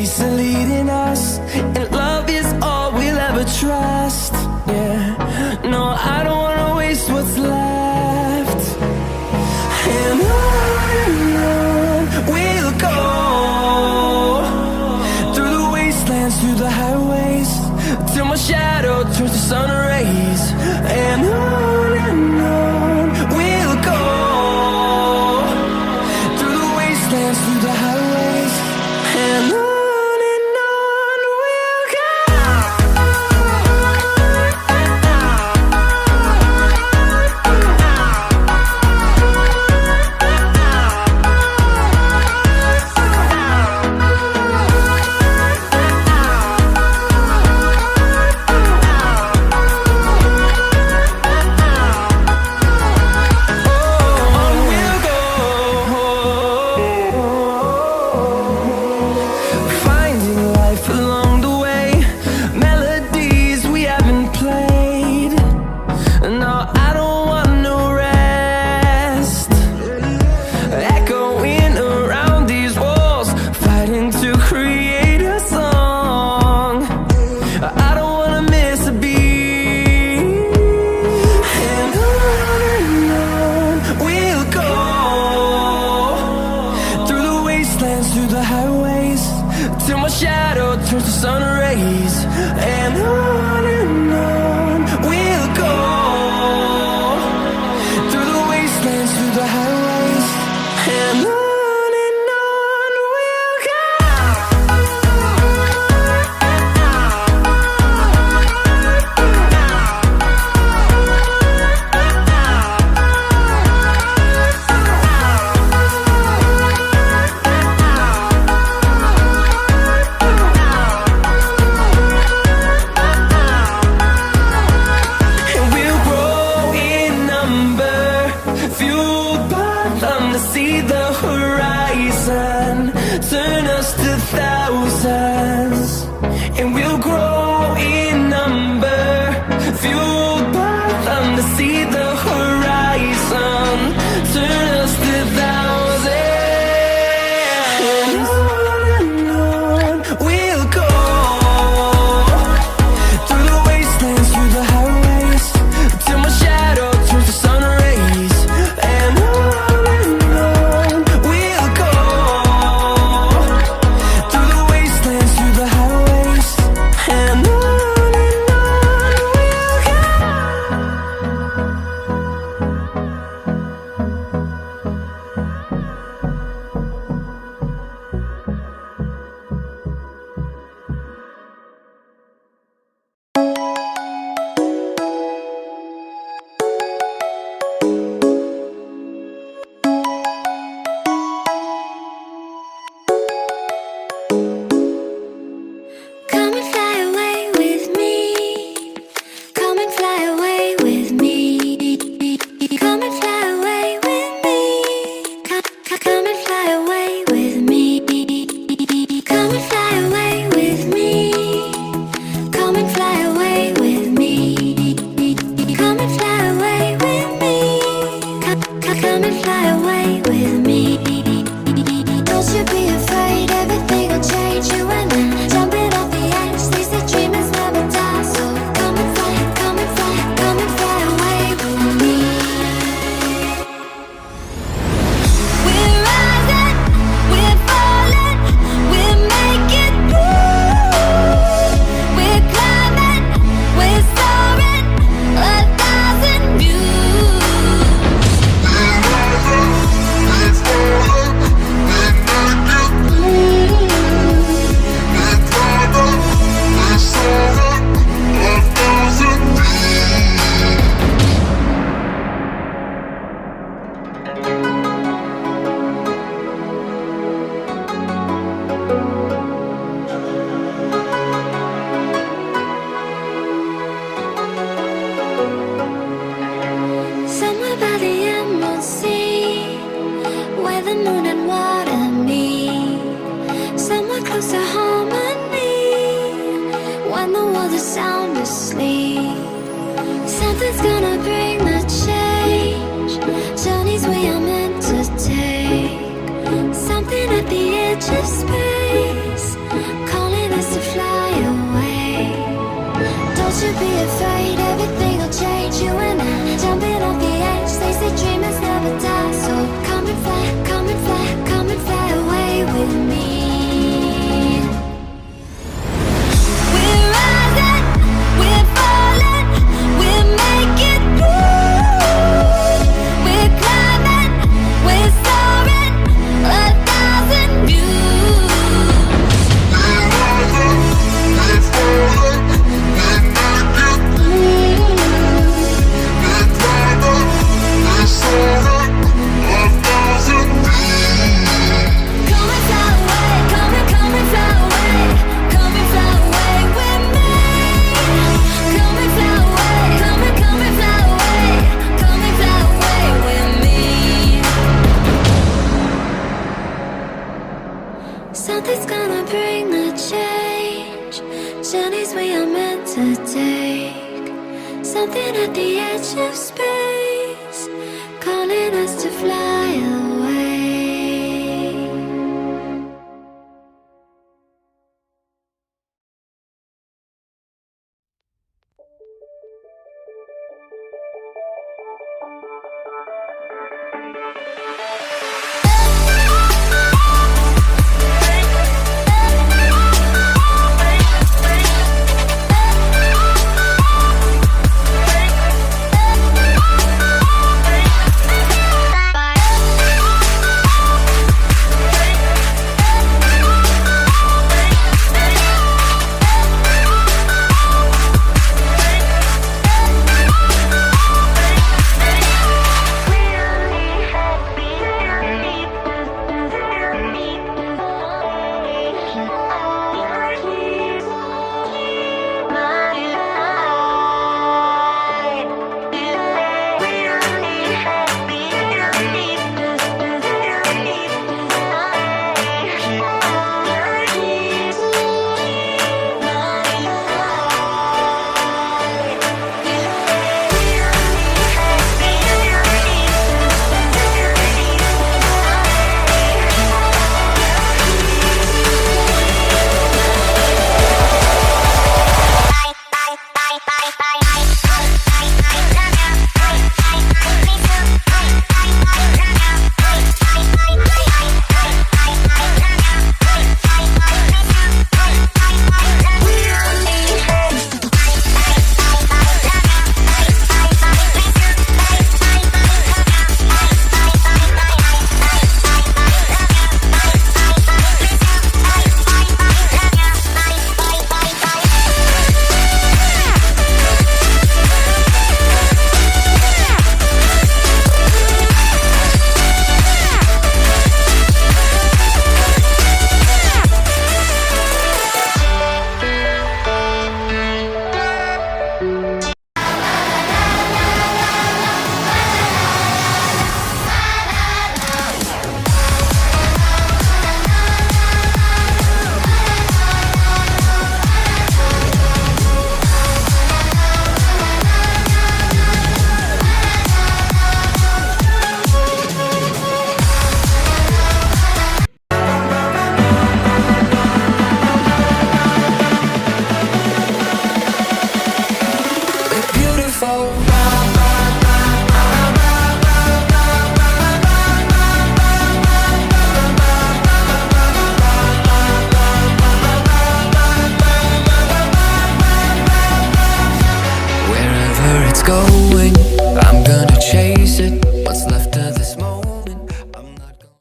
peace and leading us, and love is all we'll ever trust. Yeah, no, I don't wanna waste what's left. And on we'll go, through the wastelands, through the highways, till my shadow turns to sun rays. And on we'll go, through the wastelands, through the highways, and on we'll go. Through the highways, till my shadow turns to sun rays. And on we'll go, through the wastelands, through the highways, and on we'll go. See the horizon, turn us to thousands, and we'll grow in number, fueled by them to see the horizon, turn us to thousands, and on we'll go, through the wastelands, through the highways, till my shadow turns to sun rays. And Something's gonna bring the change. Journeys we are meant to take. Something at the edge of space. should be afraid, everything will change. You and I, jumping off the edge. They say dreamers never die. So come and fly, come and fly, come and fly away with me. We're rising, we're falling, we're making through. We're climbing, we're soaring, 1,000 views. We're rising, we're falling, we're making through. We're climbing, we're soaring, 1,000 views. Come and fly away, come and fly away, come and fly away with me. Come and fly away, come and fly away, come and fly away with me. Something's gonna bring the change. Journeys we are meant to take. Something at the edge of space, calling us to fly away. Going